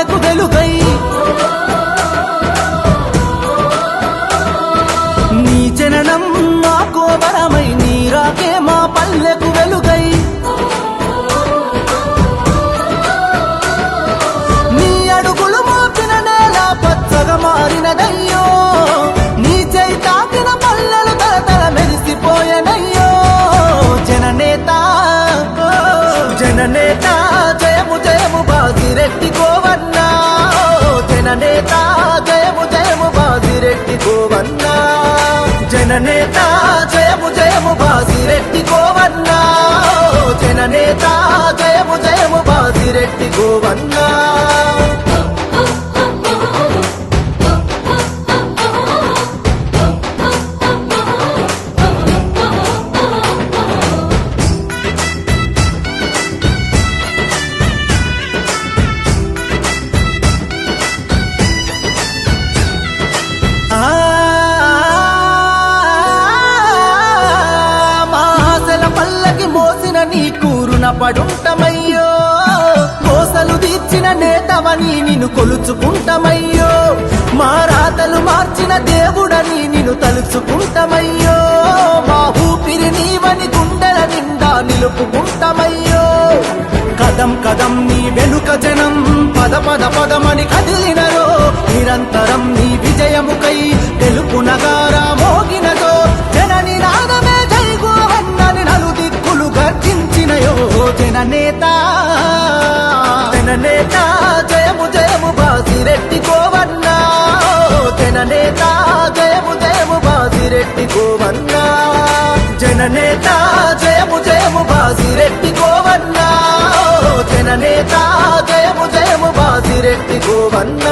పల్లెకు వెలుగై నీ జననం మాకో వరమై నీ రాకే మా పల్లెకు వెలుగై నీ అడుగులు మోపిన నేల పచ్చగా మారినదయ్యో నీ చేయి తాకిన పల్లెలు తలతల మెరిసిపోయనయ్యో జననేత జననేత జయము జయము బాజిరెడ్డి గోవన్న జననేత జయము జయము బాజిరెడ్డి గోవన్న జననేత జయము జయము బాజిరెడ్డి గోవన్న జననేత జయము జయము బాజిరెడ్డి గోవన్న నీ కూరున పడుంటమయ్యో కోసలు తీర్చిన నేతవని నిన్ను కొలుచుకుంటమయ్యో మా రాతలు మార్చిన దేవుడని నిన్ను తలుచుకుంటమయ్యో మా ఊపిరి నీవని గుండెల నిండా నిలుపుకుంటమయ్యో కదం కదం నీ వెనుక జనం పద పద పదమని కదిలినరో నిరంతరం నీ విజయముకై తెలుపు నగారా మోగినదో జనని నాదమే జైగో అన్నని నలుదిక్కులు గర్జించినయో జననేత జననేత జయము జయము బాజిరెడ్డి గోవన్న జననేత జయము జయము బాజిరెడ్డి గోవన్న జననేత జయము జయము బాజిరెడ్డి గోవన్న జననేత జయము జయము బాజిరెడ్డి గోవన్న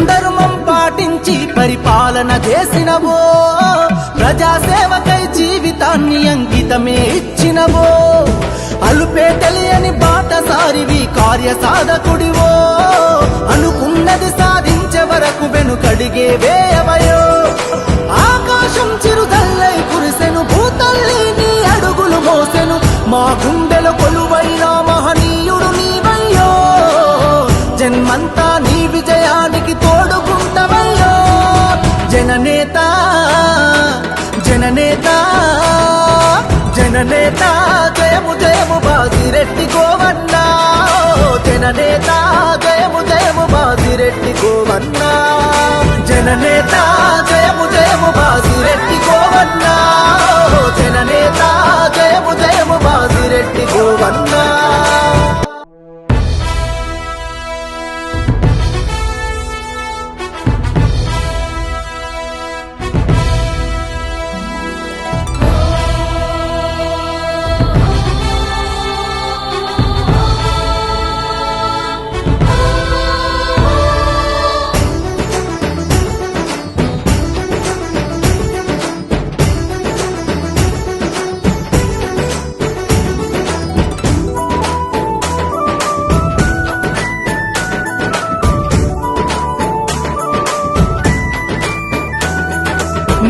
ధర్మం పాటించి పరిపాలన చేసినవో ప్రజాసేవకై జీవితాన్ని అంకితమే ఇచ్చినవో అలుపే తెలియని బాటసారివి కార్యసాధకుడివో అనుకున్నది సాధించే వరకు వెనుకడిగే వేయవయో ఆకాశం చిరుదల్లై కురిసెను భూతల్లి నీ అడుగులు మోసెను మా గుండెల కొలువైన మహనీయుడు నీవయ్యో జన్మంతా నీ విజయానికి తోడుకుంటవయ్యో జననేత జననేత జననేత జయము జయము బాజిరెడ్డి గోవన్న జననేత జయము జయము బాజిరెడ్డి గోవన్న జననేత జయము జయము బాజిరెడ్డి గోవన్న జననేత జయము జయము బాజిరెడ్డి గోవన్న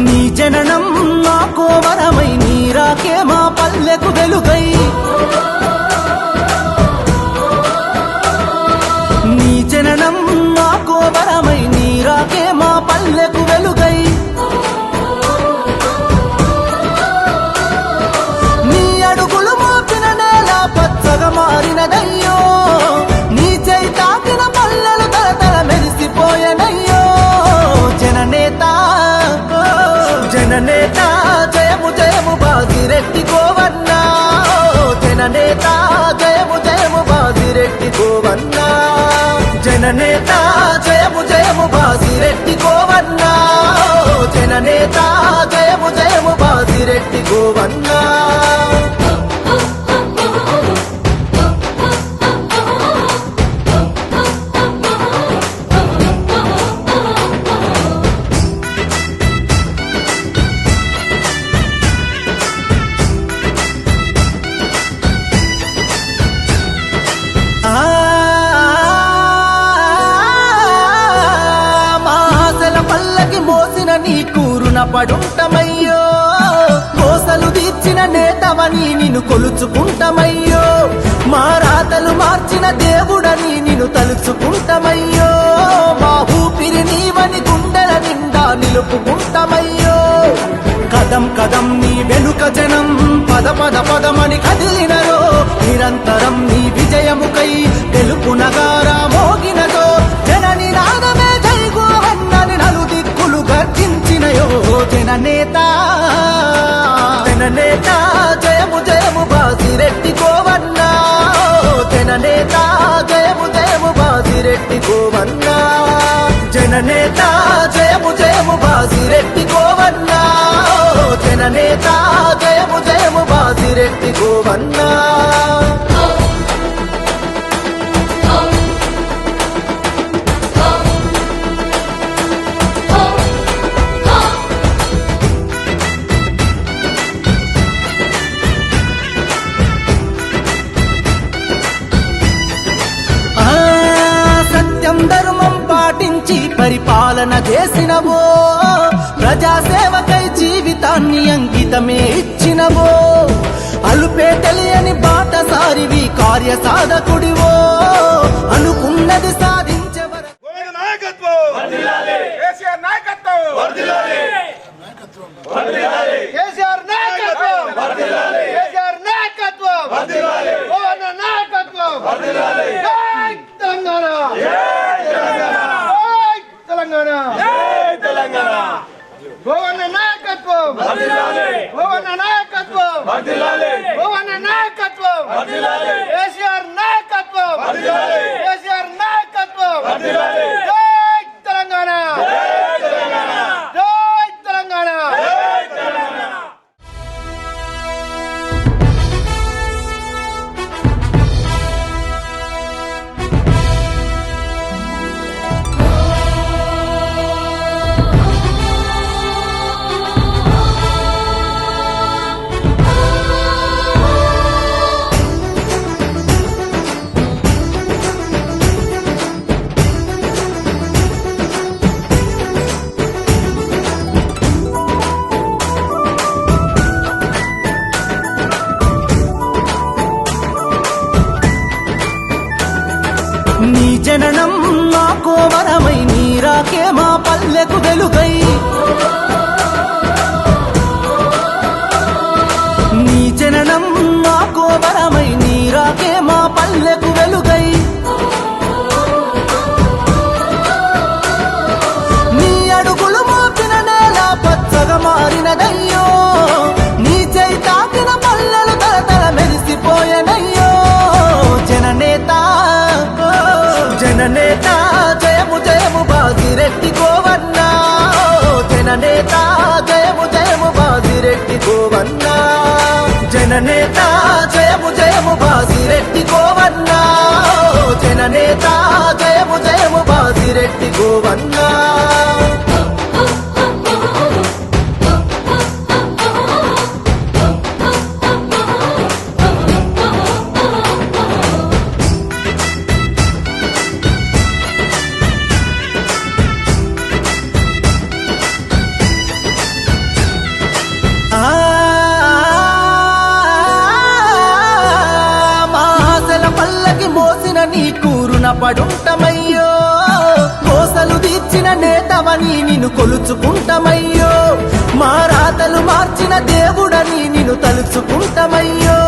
నీ జననం మాకో వరమై నీ రాకే మా పల్లెకు వెలుగై నీ జననం మాకో వరమై నీ రాకే మా పల్లెకు వెలుగై నీ అడుగులు మోపిన నేల పచ్చగా మారినదయ్యో నీ చేయి తాకిన పల్లెలు తలతల మెరిసిపోయనయ్యో జననేత జననేత జయము జయము బాజిరెడ్డి గోవన్న జననేత జయము జయము బాజిరెడ్డి గోవన్న జననేత జయము జయము బాజిరెడ్డి గోవన్న జననేత జయము జయము బాజిరెడ్డి గోవన్న రుణపడుంటమయ్యో కోసలు తీర్చిన నేతవని నిన్ను కొలుచుకుంటమయ్యో మా రాతలు మార్చిన దేవుడని నిన్ను తలుచుకుంటమయ్యో మా ఊపిరి నీవని గుండెల నిండా నిలుపుకుంటమయ్యో కదం కదం నీ వెనుక జనం పద పద పదమని కదిలినరో నిరంతరం నీ విజయముకై తెలుపు నగారా మోగినదో జనని నాదమే జైగోవన్నని నలుదిక్కులు గర్జించినయో జననేత జననేత జయము జయము బాసిరెడ్డి గోవన్నా జననేత జయము జయము బాసిరెడ్డి గోవన్నా జననేత జయము జయము బాసిరెడ్డి గోవన్నా జననేత జయము జయము బాసిరెడ్డి గోవన్నా సత్యం ధర్మం పాటించి పరిపాలన చేసినవో ప్రజాసేవకై జీవితాన్ని అంకితమే ఇచ్చినవో అలుపే తెలియని బాటసారివి కార్యసాధకుడివో అనుకున్నది సాధించే వరకు గోవన్న నాయకత్వం గోవన్న నాయకత్వం గోవన్న నాయకత్వం కేసీఆర్ నాయకత్వం కేసీఆర్ నాయకత్వం జై తెలంగాణ జై తెలంగాణ నీ జననం మాకో వరమై నీరాకే మా పల్లెకు వెలుగై నీ జననం మాకో వరమై నీరాకే మా పల్లెకు వెలుగై నీ అడుగులు మోపిన నేల పచ్చగా మారినదయ్యో నీ చేయి తాకిన పల్లెలు తలతల మెరిసిపోయనయ్యో జననేత జననేత జయము జయము బాసిరెడ్డి గోవన్నా జననేత జయము జయము బాసిరెడ్డి గోవన్నా జననేత జయము జయము బాసిరెడ్డి గోవన్నా జననేత జయము జయము బాసిరెడ్డి గోవన్నా నీకు రుణపడుంటమయ్యో కోసలు తీర్చిన నేతవని నిన్ను కొలుచుకుంటమయ్యో మా రాతలు మార్చిన దేవుడని నిన్ను తలుచుకుంటమయ్యో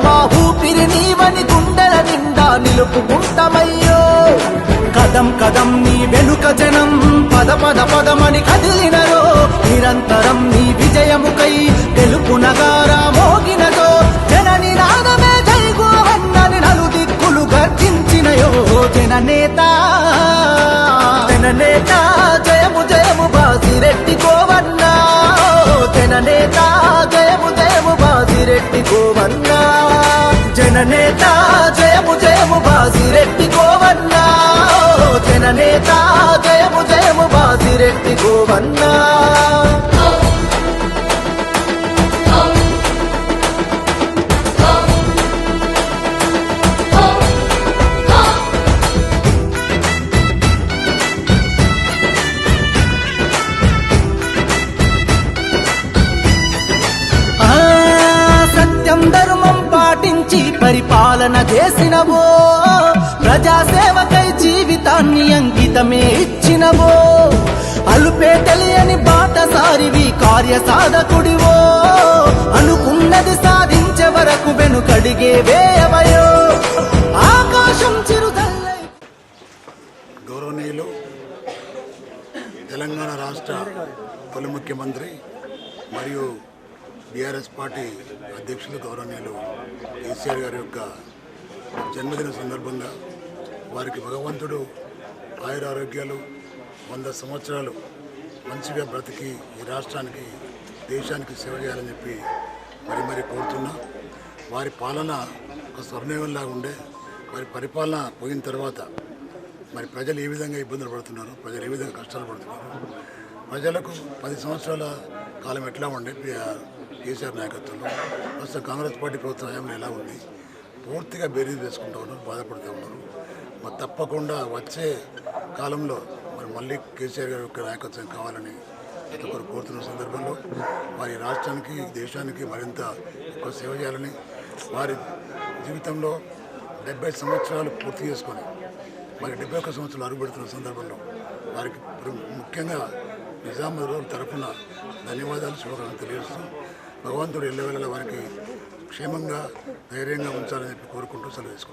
మా ఊపిరి నీవని గుండెల నిండా నిలుపుకుంటమయ్యో కదం కదం నీ వెనుక జనం పద పద పదమని కదిలినరో నిరంతరం నీ విజయముకై తెలుపు నగారా మోగినదో జనని నాదమే జైగోవన్నని నలుదిక్కులు గర్జించినయో జననేత జననేత జయము జయము బాసిరెడ్డి గోవన్నా జననేత జయము జయము బాసిరెడ్డి గోవన్నా జననేత జయము జయము బాసిరెడ్డి గోవన్నా జననేత జయము జయము బాసిరెడ్డి గోవన్నా పాలన చేసినవో ప్రజాసేవకై జీవితాన్ని అంకితమే ఇచ్చినవో అలుపే తెలియని బాటసారివి కార్యసాధకుడివో అనుకున్నది సాధించే వరకు వెనుకడిగే వేయవయో ఆకాశం చిరుతల్లై గౌరవనీయులు తెలంగాణ రాష్ట్ర తొలి ముఖ్యమంత్రి మరియు బీఆర్ఎస్ పార్టీ అధ్యక్షులు గౌరవనీయులు కేసీఆర్ గారి యొక్క జన్మదిన సందర్భంగా వారికి భగవంతుడు ఆయురారోగ్యాలు 100 సంవత్సరాలు మంచిగా బ్రతికి ఈ రాష్ట్రానికి దేశానికి సేవ చేయాలని చెప్పి మరి కోరుతున్నా. వారి పాలన ఒక స్వర్ణయుగంలాగా ఉండే వారి పరిపాలన పోయిన తర్వాత మరి ప్రజలు ఏ విధంగా ఇబ్బందులు పడుతున్నారు, ప్రజలు ఏ విధంగా కష్టాలు పడుతున్నారు, ప్రజలకు 10 సంవత్సరాల కాలం ఎట్లా ఉండే కేసీఆర్ నాయకత్వంలో ప్రస్తుతం కాంగ్రెస్ పార్టీ ప్రభుత్వ హయాంలో ఎలా ఉంది పూర్తిగా బేరీజ్ వేసుకుంటూ ఉన్నారు, బాధపడుతూ ఉన్నారు. మరి తప్పకుండా వచ్చే కాలంలో మరి మళ్ళీ కేసీఆర్ గారి యొక్క నాయకత్వం కావాలని ప్రతి ఒక్కరు కోరుతున్న సందర్భంలో వారి రాష్ట్రానికి దేశానికి మరింత ఎక్కువ సేవ చేయాలని వారి జీవితంలో 70 సంవత్సరాలు పూర్తి చేసుకొని మరి 71 సంవత్సరాలు అడుగుపెడుతున్న సందర్భంలో వారికి ముఖ్యంగా నిజామాబాద్ రోడ్ తరఫున ధన్యవాదాలు శుభాకాంక్షలు తెలియజేస్తూ భగవంతుడు ఎల్లవేళలా వారికి క్షేమంగా ధైర్యంగా ఉంచాలని చెప్పి కోరుకుంటూ సెలవు తీసుకుంటాం.